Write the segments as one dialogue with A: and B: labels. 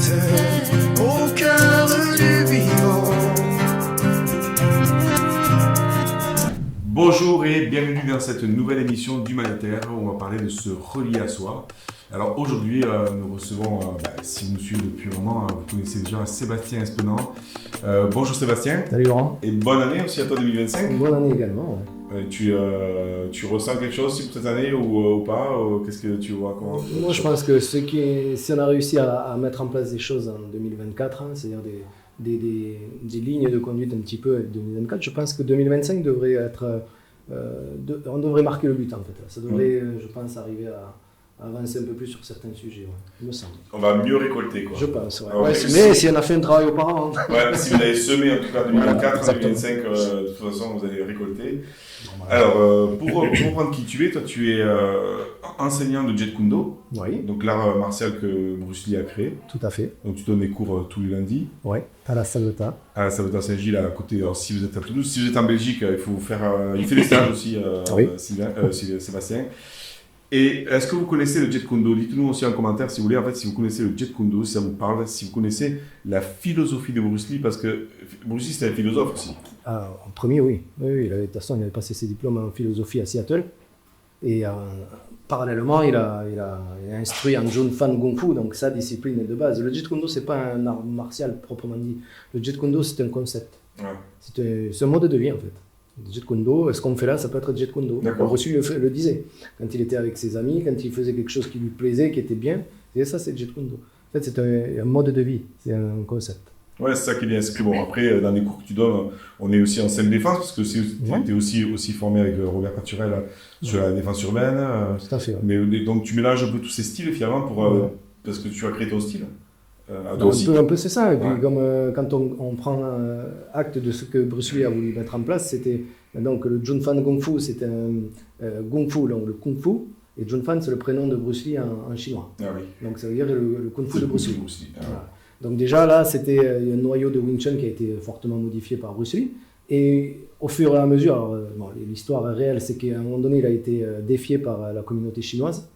A: au cœur du vivant.
B: Bonjour et bienvenue dans cette nouvelle émission d'Humanitaire où on va parler de se relier à soi. Alors aujourd'hui, nous recevons, si vous nous suivez depuis un moment, vous connaissez déjà Sébastien Espenant. Bonjour Sébastien.
C: Salut Laurent.
B: Et bonne année aussi à toi 2025.
C: Bonne année également. Ouais.
B: Tu ressens quelque chose pour cette année ou pas Qu'est-ce que tu vois comment,
C: Moi je pense que si on a réussi à mettre en place des choses en 2024, c'est-à-dire des lignes de conduite un petit peu avec 2024, je pense que 2025 devrait être... on devrait marquer le but en fait. Ça devrait, je pense, arriver à avancer un peu plus sur certains sujets, ouais, il me semble.
B: On va mieux récolter quoi.
C: Je pense, ouais.
B: Alors,
C: Mais si on a fait un travail auparavant.
B: Ouais, si vous avez semé en tout cas 2024,
C: Voilà,
B: 2025, de toute façon vous allez récolter. Alors, pour comprendre qui tu es, toi tu es enseignant de Jeet Kune Do,
C: Oui,
B: donc l'art martial que Bruce Lee a créé.
C: tout à fait.
B: Donc tu donnes des cours tous les lundis
C: Oui, à la Salvetat.
B: à la Salvetat Saint-Gilles à côté. Alors si vous êtes à Toulouse, si vous êtes en Belgique, il faut faire. Il fait des stages aussi,
C: Oui.
B: Sébastien. Et est-ce que vous connaissez le Jeet Kune Do? Dites-nous aussi en commentaire si vous voulez, en fait, si vous connaissez le Jeet Kune Do, si ça vous parle, si vous connaissez la philosophie de Bruce Lee, parce que Bruce Lee c'était un philosophe aussi.
C: En premier, oui. Oui, de toute façon, il avait passé ses diplômes en philosophie à Seattle. Et parallèlement, il a instruit en Jun Fan Kung Fu, donc sa discipline de base. Le Jeet Kune Do, ce n'est pas un art martial proprement dit. Le Jeet Kune Do, c'est un concept.
B: Ouais.
C: C'est un mode de vie, en fait. Le Jeet Kune Do, ce qu'on fait là, ça peut être Jeet Kune Do. Bruce Lee le disait. Quand il était avec ses amis, quand il faisait quelque chose qui lui plaisait, qui était bien, et ça, c'est Jeet Kune Do. En fait, c'est un mode de vie, c'est un concept.
B: Ouais, c'est ça qui est bien. C'est que bon, après, dans les cours que tu donnes, on est aussi en self-défense, parce que tu es aussi formé avec Robert Paturel sur la défense urbaine.
C: Tout à fait. Ouais.
B: Mais donc tu mélanges un peu tous ces styles finalement parce que tu as créé ton style.
C: Un peu c'est ça. Et puis comme quand on prend acte de ce que Bruce Lee a voulu mettre en place, c'était donc le Jun Fan Kung Fu, c'était un Kung Fu, donc le Kung Fu. Et Jun Fan, c'est le prénom de Bruce Lee en chinois.
B: Ah oui.
C: Donc ça veut dire le Kung Fu de Bruce Lee.
B: Voilà.
C: Donc déjà là, c'était un noyau de Wing Chun qui a été fortement modifié par Bruce Lee. Et au fur et à mesure, l'histoire réelle, c'est qu'à un moment donné, il a été défié par la communauté chinoise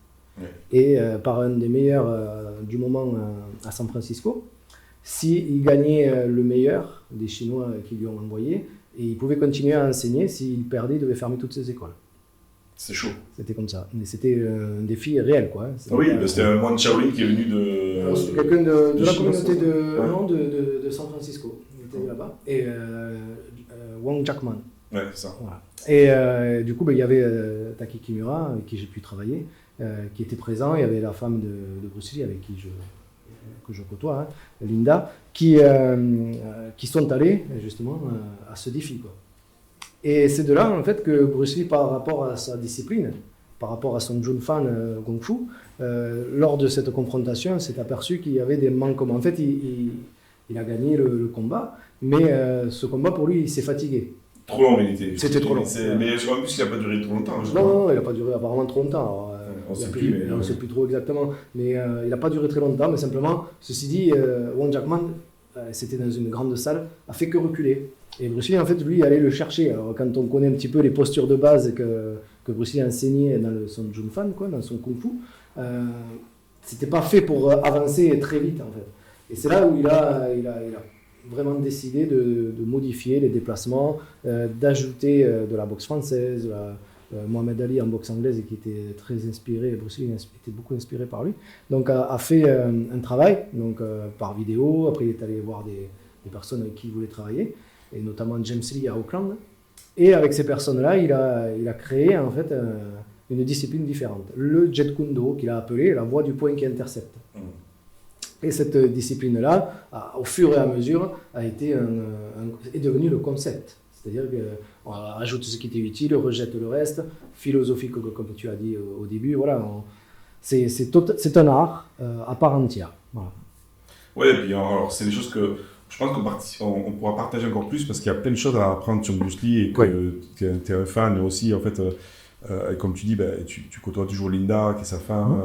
C: et par un des meilleurs du moment à San Francisco. S'il gagnait le meilleur des Chinois qui lui ont envoyé, et il pouvait continuer à enseigner, s'il perdait, il devait fermer toutes ses écoles.
B: C'est chaud.
C: C'était comme ça. Mais c'était un défi réel, quoi.
B: C'était un moine Shaolin qui est venu de...
C: C'était quelqu'un de la communauté de San Francisco. Il était là-bas. Et Wang Jackman.
B: Ouais, c'est ça.
C: Voilà. Et du coup, il y avait Taki Kimura, avec qui j'ai pu travailler, qui était présent. Il y avait la femme de Bruce Lee, avec qui que je côtoie, Linda, qui sont allés justement à ce défi, quoi. Et c'est de là, en fait, que Bruce Lee, par rapport à sa discipline, par rapport à son Jun Fan Kung Fu, lors de cette confrontation, s'est aperçu qu'il y avait des manquements. En fait, il a gagné le combat, mais ce combat, pour lui, il s'est fatigué.
B: Trop long, il était.
C: C'était trop long.
B: Mais en plus, il n'a pas duré trop longtemps.
C: Non, il n'a pas duré apparemment trop longtemps. Alors, on ne sait plus trop exactement. Mais il n'a pas duré très longtemps, mais simplement, ceci dit, Wang Jackman, c'était dans une grande salle, a fait que reculer. Et Bruce Lee, en fait, lui, allait le chercher. Alors, quand on connaît un petit peu les postures de base que Bruce Lee enseignait dans son Jun Fan, quoi, dans son Kung Fu, c'était pas fait pour avancer très vite, en fait. Et c'est là où il a vraiment décidé de modifier les déplacements, d'ajouter de la boxe française, Mohamed Ali en boxe anglaise, qui était très inspiré, Bruce Lee était beaucoup inspiré par lui. Donc, a fait un travail par vidéo. Après, il est allé voir des personnes avec qui il voulait travailler, et notamment James Lee à Auckland. Et avec ces personnes-là, il a créé en fait une discipline différente, le Jeet Kune Do, qu'il a appelé la voie du point qui intercepte. Et cette discipline-là, au fur et à mesure, est devenue le concept. C'est-à-dire qu'on ajoute ce qui était utile, rejette le reste, philosophique, comme tu as dit au début. Voilà, c'est un art à part entière. Voilà.
B: Oui, et puis alors, c'est des choses que je pense qu'on pourra partager encore plus parce qu'il y a plein de choses à apprendre sur BruceLee et que tu es un fan aussi. En fait, comme tu dis, tu côtoies toujours Linda, qui est sa femme.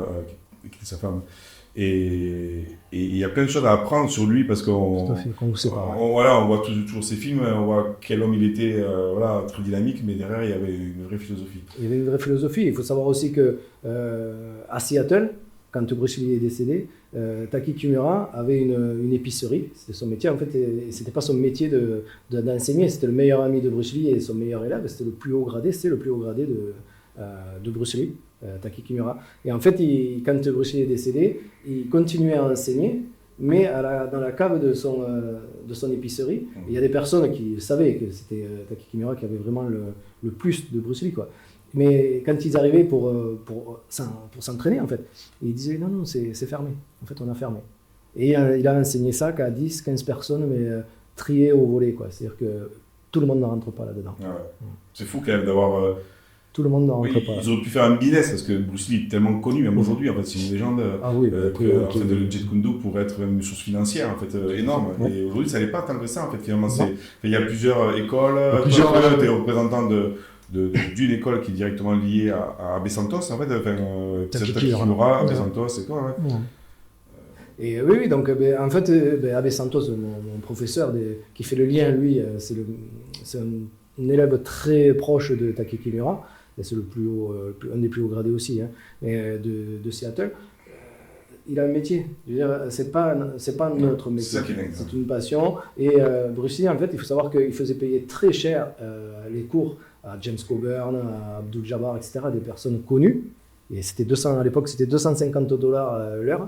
B: Et il y a plein de choses à apprendre sur lui parce qu'on on voit toujours ses films, on voit quel homme il était, très dynamique, mais derrière il y avait une vraie philosophie.
C: Il y avait une vraie philosophie. Il faut savoir aussi que à Seattle, quand Bruce Lee est décédé, Taki Kimura avait une épicerie, c'était son métier en fait, et c'était pas son métier d'enseigner, c'était le meilleur ami de Bruce Lee et son meilleur élève, c'était le plus haut gradé, de Bruce Lee, Taki Kimura. Et en fait, quand Bruce Lee est décédé, il continuait à enseigner, mais dans la cave de son épicerie, il y a des personnes qui savaient que c'était Taki Kimura qui avait vraiment le plus de Bruce Lee, quoi. Mais quand ils arrivaient pour s'entraîner, en fait, ils disaient non, c'est fermé. En fait, on a fermé. Et il a enseigné ça qu'à 10, 15 personnes, mais triées au volet, quoi. C'est-à-dire que tout le monde ne rentre pas là-dedans.
B: Ah ouais. C'est fou quand même d'avoir...
C: Tout le monde ne rentre pas.
B: Ils auraient pu faire un business parce que Bruce Lee est tellement connu, même aujourd'hui, en fait, c'est une légende.
C: Ah oui,
B: en fait, le Jeet Kune Do pourrait être même une source financière, en fait, énorme.
C: Ouais.
B: Et aujourd'hui, ça n'est pas tant que ça, en fait, finalement. Il y a plusieurs écoles, des représentants d'une école qui est directement liée à Abe Santos, en fait,
C: Taki
B: Kimura, Abe Santos et quoi, ouais.
C: Et oui, donc en fait, Abe Santos, mon professeur qui fait le lien, lui, c'est un élève très proche de Taki Kimura, c'est un des plus hauts gradés aussi, hein, de Seattle. Il a un métier, je veux dire, c'est pas notre métier, c'est une passion. Et Bruce Lee, en fait, il faut savoir qu'il faisait payer très cher les cours à James Coburn, à Abdul Jabbar, etc., des personnes connues. Et à l'époque, c'était $250 l'heure,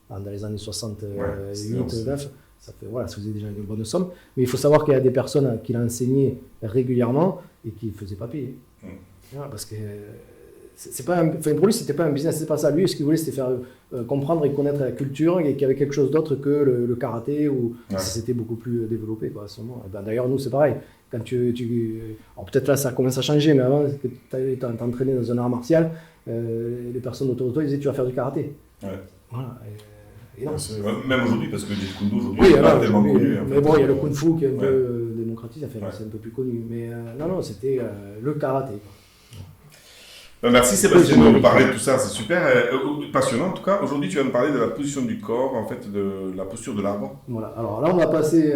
C: dans les années 68, 9. Ça faisait déjà une bonne somme. Mais il faut savoir qu'il y a des personnes qu'il a enseigné régulièrement et qui ne faisaient pas payer. Voilà, parce que pour lui, c'était pas un business, c'est pas ça. Lui, ce qu'il voulait, c'était faire comprendre et connaître la culture et qu'il y avait quelque chose d'autre que le karaté ou c'était beaucoup plus développé, quoi, à ce moment. D'ailleurs, nous, c'est pareil. Quand alors peut-être là, ça commence à changer, mais avant, tu t'entraînais dans un art martial, les personnes autour de toi, ils disaient tu vas faire du karaté.
B: Ouais.
C: Voilà.
B: Même aujourd'hui, parce que le Jeet Kune Do aujourd'hui,
C: c'est pas
B: tellement connu.
C: Mais bon, il y a le Kung Fu qui est un peu démocratisé, c'est un peu plus connu. Mais non, c'était le karaté.
B: Merci Sébastien de nous parler de tout ça, c'est super, passionnant en tout cas. Aujourd'hui, tu vas me parler de la position du corps, en fait, de la posture de l'arbre.
C: Voilà, alors là, on va passer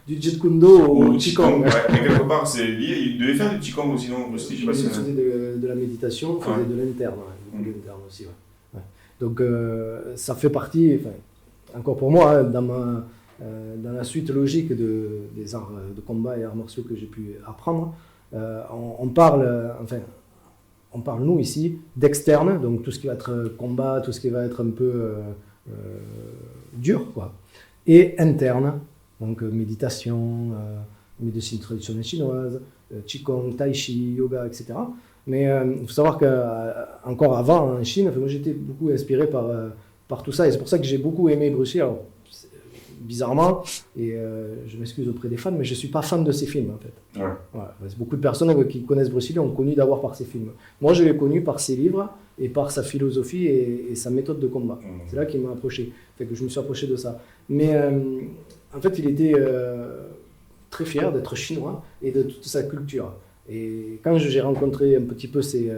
C: du Jeet Kune Do au Qigong.
B: Ouais, mais quelque part, c'est lié. Il devait faire du Qigong aussi, non? Aussi, je sais pas si
C: il faisait de la méditation, il faisait de l'interne, beaucoup d'interne aussi. Ouais. Donc, ça fait partie, encore pour moi, hein, dans la suite logique des arts de combat et arts martiaux que j'ai pu apprendre, on parle, nous, ici, d'externe, donc tout ce qui va être combat, tout ce qui va être un peu dur, quoi. Et interne, donc méditation, médecine traditionnelle chinoise, Qigong, Tai Chi, yoga, etc. Mais il faut savoir qu'encore avant, en Chine, moi j'étais beaucoup inspiré par tout ça, et c'est pour ça que j'ai beaucoup aimé Bruce Lee. Alors, bizarrement, et je m'excuse auprès des fans, mais je ne suis pas fan de ses films en fait.
B: Ouais.
C: Voilà. Beaucoup de personnes qui connaissent Bruce Lee ont connu d'abord par ses films. Moi, je l'ai connu par ses livres et par sa philosophie et sa méthode de combat. C'est là qu'il m'a approché, fait que je me suis approché de ça. Mais en fait, il était très fier d'être chinois et de toute sa culture. Et quand j'ai rencontré un petit peu ses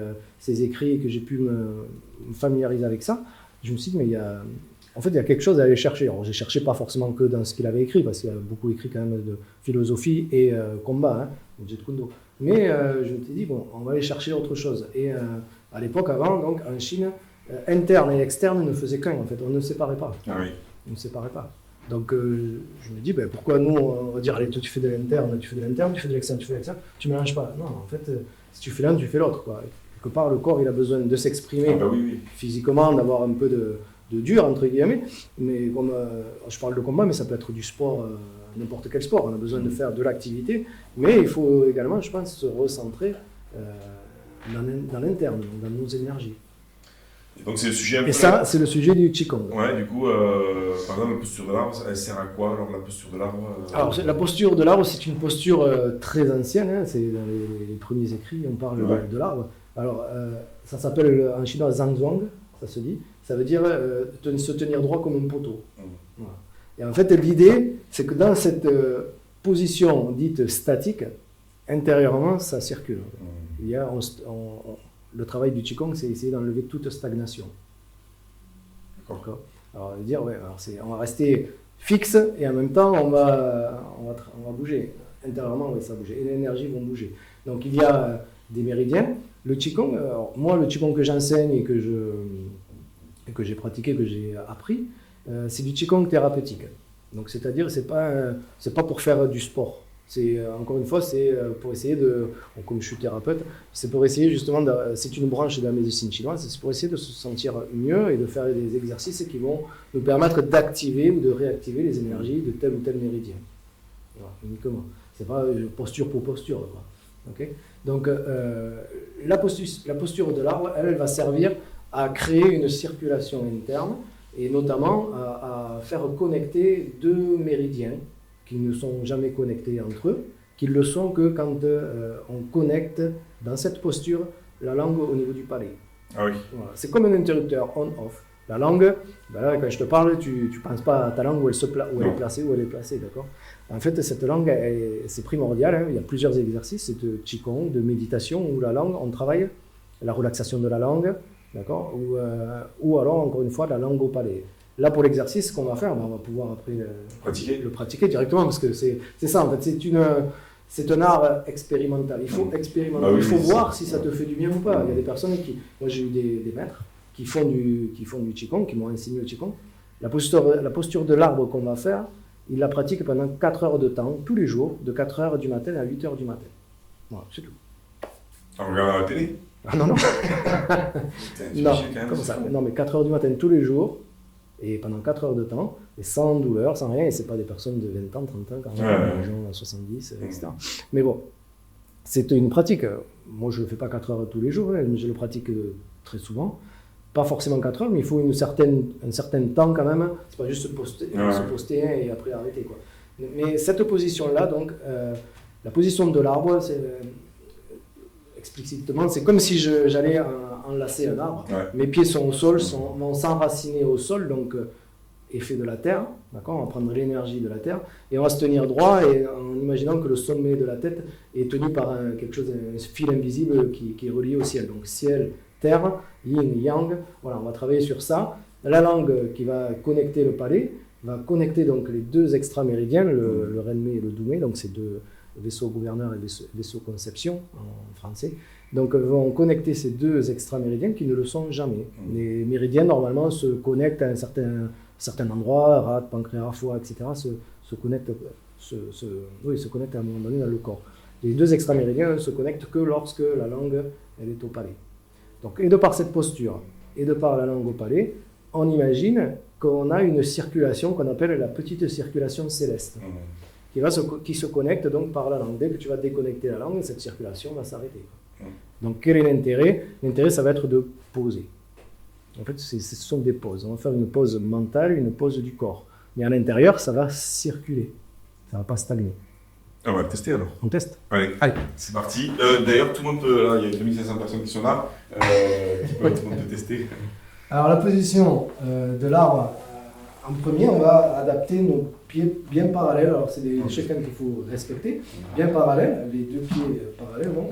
C: écrits et que j'ai pu me familiariser avec ça, je me suis dit, mais il y a quelque chose à aller chercher. Alors, j'ai cherché pas forcément que dans ce qu'il avait écrit, parce qu'il a beaucoup écrit quand même de philosophie et combat, hein, Jeet Kune Do. Mais je me suis dit, bon, on va aller chercher autre chose. Et à l'époque, avant, donc, en Chine, interne et externe ne faisaient qu'un, en fait. On ne séparait pas.
B: Ah oui.
C: On ne séparait pas. Donc, je me dis, pourquoi nous, on va dire, allez, toi, tu fais de l'interne, tu fais de l'interne, tu fais de l'externe, tu fais de l'externe. Tu ne mélanges pas. Non, en fait, si tu fais l'un, tu fais l'autre, quoi. Quelque part, le corps, il a besoin de s'exprimer physiquement, d'avoir un peu de dur, entre guillemets, mais comme je parle de combat, mais ça peut être du sport, n'importe quel sport, on a besoin de faire de l'activité, mais il faut également, je pense, se recentrer dans l'interne, dans nos énergies.
B: Et donc c'est le sujet
C: Et ça, c'est le sujet du Qigong.
B: Ouais, du coup, par exemple, la posture de l'arbre, elle sert à quoi alors la posture de l'arbre
C: Alors, la posture de l'arbre, c'est une posture très ancienne, hein, c'est dans les premiers écrits, on parle de l'arbre. Alors, ça s'appelle en chinois Zhangzhuang, ça se dit. Ça veut dire se tenir droit comme un poteau. Voilà. Et en fait, l'idée, c'est que dans cette position dite statique, intérieurement, ça circule. Il y a, le travail du Qigong, c'est essayer d'enlever toute stagnation. D'accord. Alors, dire, on va rester fixe et en même temps, on va bouger. Intérieurement, ça va bouger. Et les énergies vont bouger. Donc, il y a des méridiens. Le Qigong, moi, le Qigong que j'enseigne et que et que j'ai pratiqué, que j'ai appris, c'est du Qigong thérapeutique. Donc c'est-à-dire c'est pas pour faire du sport. Encore une fois, c'est pour essayer comme je suis thérapeute, c'est pour essayer justement, c'est une branche de la médecine chinoise, c'est pour essayer de se sentir mieux et de faire des exercices qui vont nous permettre d'activer ou de réactiver les énergies de tel ou tel méridien. Voilà, uniquement. C'est pas posture pour posture. Quoi. Okay. Donc la posture de l'arbre, elle va servir à créer une circulation interne et notamment à faire connecter deux méridiens qui ne sont jamais connectés entre eux, qui le sont que quand on connecte dans cette posture la langue au niveau du palais.
B: Ah oui.
C: Voilà. C'est comme un interrupteur on-off. La langue, ben là, quand je te parle, tu ne penses pas à ta langue où elle est placée, d'accord? En fait, cette langue, c'est primordial. Hein. Il y a plusieurs exercices de Qigong, de méditation, où la langue, on travaille la relaxation de la langue, d'accord? Ou alors, encore une fois, la langue au palais. Là, pour l'exercice qu'on va faire, on va pouvoir après le pratiquer directement, parce que c'est ça, en fait, c'est un art expérimental. Il faut expérimenter, il faut voir si ça te fait du bien ou pas. Il y a des personnes moi j'ai eu des maîtres qui font du Qigong, qui m'ont enseigné le Qigong. La posture de l'arbre qu'on va faire, ils la pratiquent pendant 4 heures de temps, tous les jours, de 4 heures du matin à 8 heures du matin. Voilà, c'est tout.
B: On regarde à la télé?
C: Ah non.
B: Putain,
C: non, comme ça. Non, mais 4 heures du matin tous les jours, et pendant 4 heures de temps, et sans douleur, sans rien, et c'est pas des personnes de 20 ans, 30 ans, 40 ans, des gens à 70, etc. Mais bon, c'est une pratique. Moi, je ne le fais pas 4 heures tous les jours, hein, je le pratique très souvent. Pas forcément 4 heures, mais il faut un certain temps quand même. C'est pas juste se poster et après arrêter, quoi. Mais cette position-là, donc, la position de l'arbre, explicitement, c'est comme si j'allais enlacer un arbre. Ouais. Mes pieds sont au sol, vont s'enraciner au sol, donc effet de la terre, d'accord? On va prendre l'énergie de la terre et on va se tenir droit et en imaginant que le sommet de la tête est tenu par un fil invisible qui est relié au ciel. Donc ciel, terre, yin, yang, voilà, on va travailler sur ça. La langue qui va connecter le palais va connecter donc les deux extraméridiens, le renmei et le doumé, donc c'est deux vaisseau gouverneur et vaisseau conception en français. Donc vont connecter ces deux extraméridiens qui ne le sont jamais. Les méridiens normalement se connectent à un certain endroit, rate, pancréas, foie, etc. se connectent à un moment donné dans le corps. Les deux extraméridiens ne se connectent que lorsque la langue elle est au palais. Donc et de par cette posture et de par la langue au palais, on imagine qu'on a une circulation qu'on appelle la petite circulation céleste. Qui se connecte donc par la langue. Dès que tu vas déconnecter la langue, cette circulation va s'arrêter. Donc quel est l'intérêt? L'intérêt, ça va être de poser. En fait, ce sont des pauses. On va faire une pause mentale, une pause du corps. Mais à l'intérieur, ça va circuler. Ça ne va pas stagner.
B: On va tester alors.
C: On teste.
B: Allez, c'est parti. D'ailleurs, tout le monde peut, là, il y a 2500 personnes qui sont là, tout le monde peut tester.
C: Alors la position de l'arbre, en premier, on va adapter nos pieds bien parallèles. Alors c'est des chacun qu'il faut respecter, bien parallèles, les deux pieds parallèles. Donc.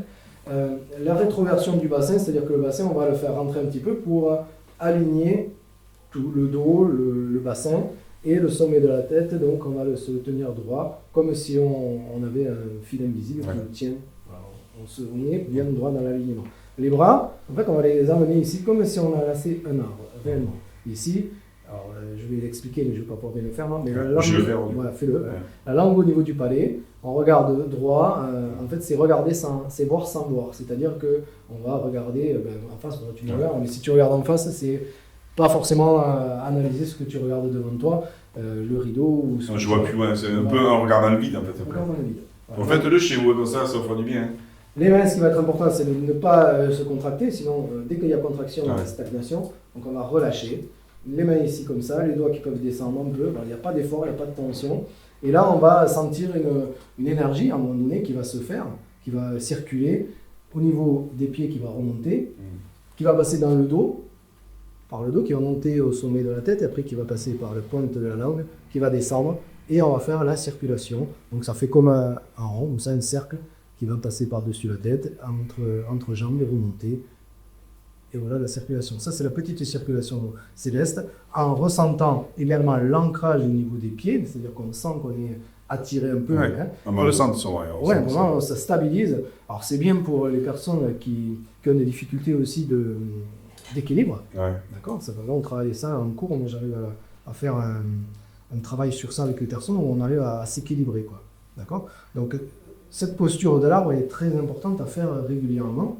C: La rétroversion du bassin, c'est-à-dire que le bassin, on va le faire rentrer un petit peu pour aligner tout le dos, le bassin et le sommet de la tête. Donc on va se tenir droit, comme si on avait un fil invisible qui nous tient. Voilà, on est bien droit dans l'alignement. Les bras, en fait, on va les amener ici comme si on a lacé un arbre, réellement. Ici, alors je vais l'expliquer, mais je ne vais pas pouvoir bien le faire. Non, mais la langue, voilà, fais-le. Ouais. La langue au niveau du palais, on regarde droit. En fait, c'est regarder c'est voir sans voir. C'est-à-dire que on va regarder en face. Tu me regardes, mais si tu regardes en face, c'est pas forcément analyser ce que tu regardes devant toi, le rideau. Ou
B: je vois plus loin. C'est un peu en regardant le vide, en fait.
C: En regardant le vide.
B: Voilà. En fait, le chez vous, comme ça fera du bien. Hein.
C: Les mains, ce qui va être important, c'est de ne pas se contracter. Sinon, dès qu'il y a contraction, il y a stagnation. Donc, on va relâcher. Les mains ici comme ça, les doigts qui peuvent descendre un peu, il n'y a pas d'effort, il n'y a pas de tension. Et là, on va sentir une énergie à un moment donné qui va se faire, qui va circuler au niveau des pieds, qui va remonter, qui va passer dans le dos, par le dos, qui va monter au sommet de la tête, et après qui va passer par le pointe de la langue, qui va descendre, et on va faire la circulation. Donc ça fait comme un rond, comme ça, un cercle qui va passer par-dessus la tête, entre jambes et remonter. Et voilà la circulation. Ça, c'est la petite circulation céleste, en ressentant également l'ancrage au niveau des pieds, c'est-à-dire qu'on sent qu'on est attiré un peu.
B: Ouais. Hein. On le sent,
C: vraiment, ça stabilise. Alors, c'est bien pour les personnes qui ont des difficultés aussi d'équilibre.
B: Ouais.
C: D'accord, ça va, là, on travaille ça en cours, moi j'arrive à faire un travail sur ça avec les personnes où on arrive à s'équilibrer, quoi. D'accord. Donc cette posture de l'arbre est très importante à faire régulièrement.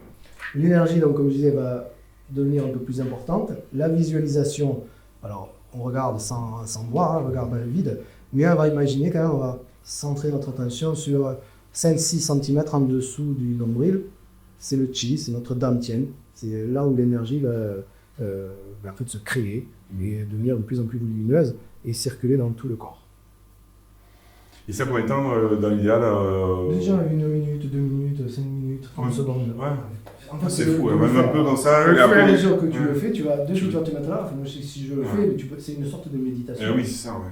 C: L'énergie, donc comme je disais, va devenir un peu plus importante. La visualisation, alors on regarde sans voir, on regarde dans le vide, mais on va imaginer quand même, on va centrer notre attention sur 5-6 cm en dessous du nombril. C'est le chi, c'est notre dantian. C'est là où l'énergie va en fait se créer et devenir de plus en plus volumineuse et circuler dans tout le corps.
B: Et ça, combien de temps dans l'idéal
C: Déjà 1 minute, 2 minutes, 5 minutes, 30 secondes.
B: Ouais.
C: En fait,
B: C'est fou, même un peu dans ça.
C: Au
B: Et
C: fur et à
B: après,
C: mesure que tu le fais, tu vas de suite tu vas te mettre là. Enfin, moi, si je le fais, c'est une sorte de méditation.
B: Oui, c'est ça, ouais.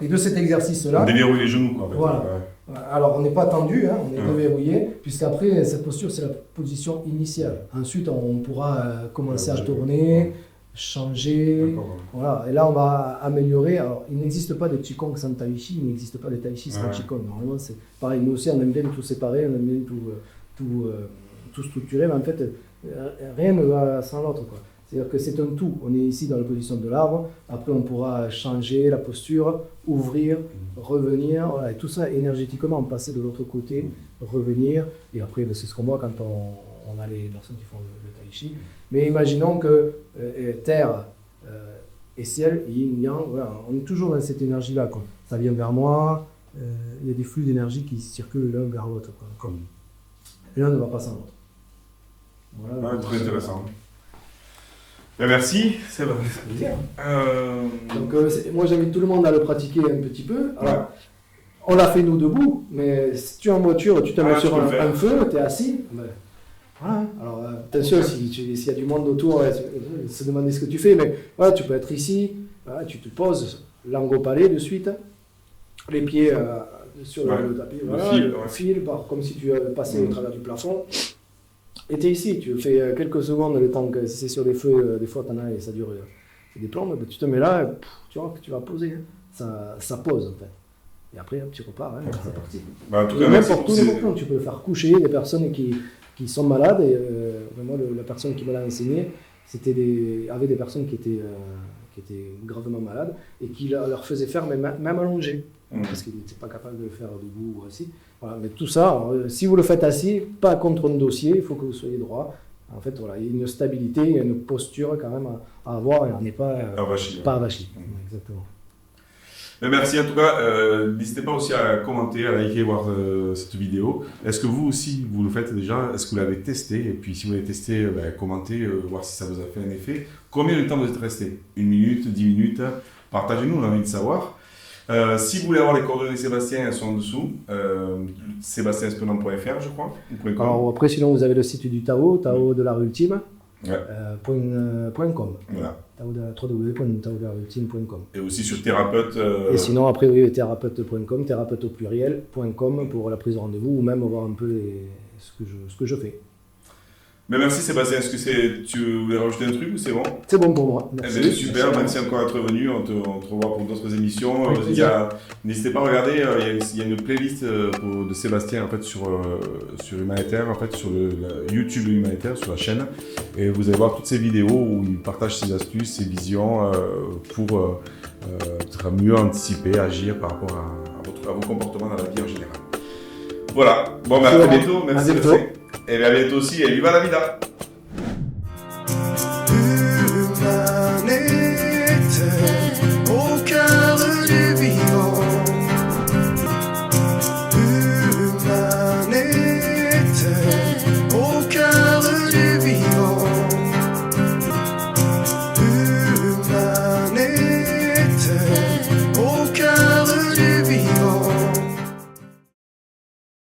C: Et de cet exercice-là.
B: On déverrouille les genoux, quoi. En fait.
C: Voilà.
B: Ouais.
C: Alors, on n'est pas tendu, hein, on est déverrouillé, puisqu'après, cette posture, c'est la position initiale. Ensuite, on pourra commencer à tourner, changer. Voilà. Et là, on va améliorer. Alors, il n'existe pas de Qigong sans Tai Chi, il n'existe pas de Tai Chi sans Qigong. Normalement, c'est pareil. Nous aussi, on aime bien tout séparer, on aime bien tout structurer, mais en fait, rien ne va sans l'autre, quoi. C'est-à-dire que c'est un tout. On est ici dans la position de l'arbre. Après, on pourra changer la posture, ouvrir, revenir. Voilà. Et tout ça, énergétiquement, passer de l'autre côté, revenir. Et après, c'est ce qu'on voit quand on a les personnes qui font le tai chi. Mais imaginons que terre et ciel, yin, yang, voilà, on est toujours dans cette énergie-là, quoi. Ça vient vers moi. Il y a des flux d'énergie qui circulent l'un vers l'autre, quoi. L'un ne va pas sans l'autre. Voilà.
B: Ouais, très intéressant. Ben merci, c'est bon.
C: Donc moi j'invite tout le monde à le pratiquer un petit peu. Alors, on l'a fait nous debout, mais si tu es en voiture, tu te mets sur un feu, tu es assis. Ben, voilà. Alors attention, s'il y a du monde autour, se demander ce que tu fais, mais voilà, tu peux être ici, voilà, tu te poses, langue au palais de suite, les pieds sur le tapis, voilà, le fil, comme si tu passais au travers du plafond. Et tu es ici, tu fais quelques secondes, le temps que si c'est sur des feux, des fois t'en as et ça dure des plombes, ben, tu te mets là, et, tu vois que tu vas poser, hein. Ça pose en fait. Et après, tu repars, hein, c'est parti.
B: Bah,
C: N'importe où, tu peux faire coucher des personnes qui sont malades. Et moi, la personne qui me l'a enseigné, avait des personnes qui étaient gravement malades et qui leur faisait faire même allongé. Parce qu'ils n'étaient pas capables de le faire debout ou assis. Voilà, mais tout ça, si vous le faites assis, pas contre un dossier, il faut que vous soyez droit. En fait, voilà, il y a une stabilité, il y a une posture quand même à avoir et on n'est pas avachi. Exactement.
B: Merci en tout cas. N'hésitez pas aussi à commenter, à liker, voir cette vidéo. Est-ce que vous aussi, vous le faites déjà? Est-ce que vous l'avez testé? Et puis si vous l'avez testé, commentez, voir si ça vous a fait un effet. Combien de temps vous êtes resté? 1 minute, 10 minutes? Partagez-nous, on a envie de savoir. Si vous voulez avoir les coordonnées de Sébastien, elles sont en dessous. Sébastienspenant.fr, je crois.
C: Alors après, sinon, vous avez le site du Tao, Tao de l'art ultime. .com.
B: Voilà.
C: www.taodelarultime.com.
B: Et aussi sur thérapeute.
C: Et sinon, après, oui, thérapeute.com, thérapeute au pluriel.com pour la prise de rendez-vous ou même voir un peu ce que je fais.
B: Mais merci Sébastien, est-ce que tu voulais rajouter un truc ou c'est bon?
C: C'est bon pour moi.
B: Merci. Super, merci encore d'être venu, on te revoit pour d'autres émissions. N'hésitez pas à regarder, il y a une playlist de Sébastien en fait, sur Humanitaire, en fait, sur le YouTube de Humanitaire, sur la chaîne. Et vous allez voir toutes ces vidéos où il partage ses astuces, ses visions pour peut-être mieux anticiper, agir par rapport à vos comportements dans la vie en général. Voilà, bon, à très bientôt, merci. Et à bientôt aussi, et viva la vida!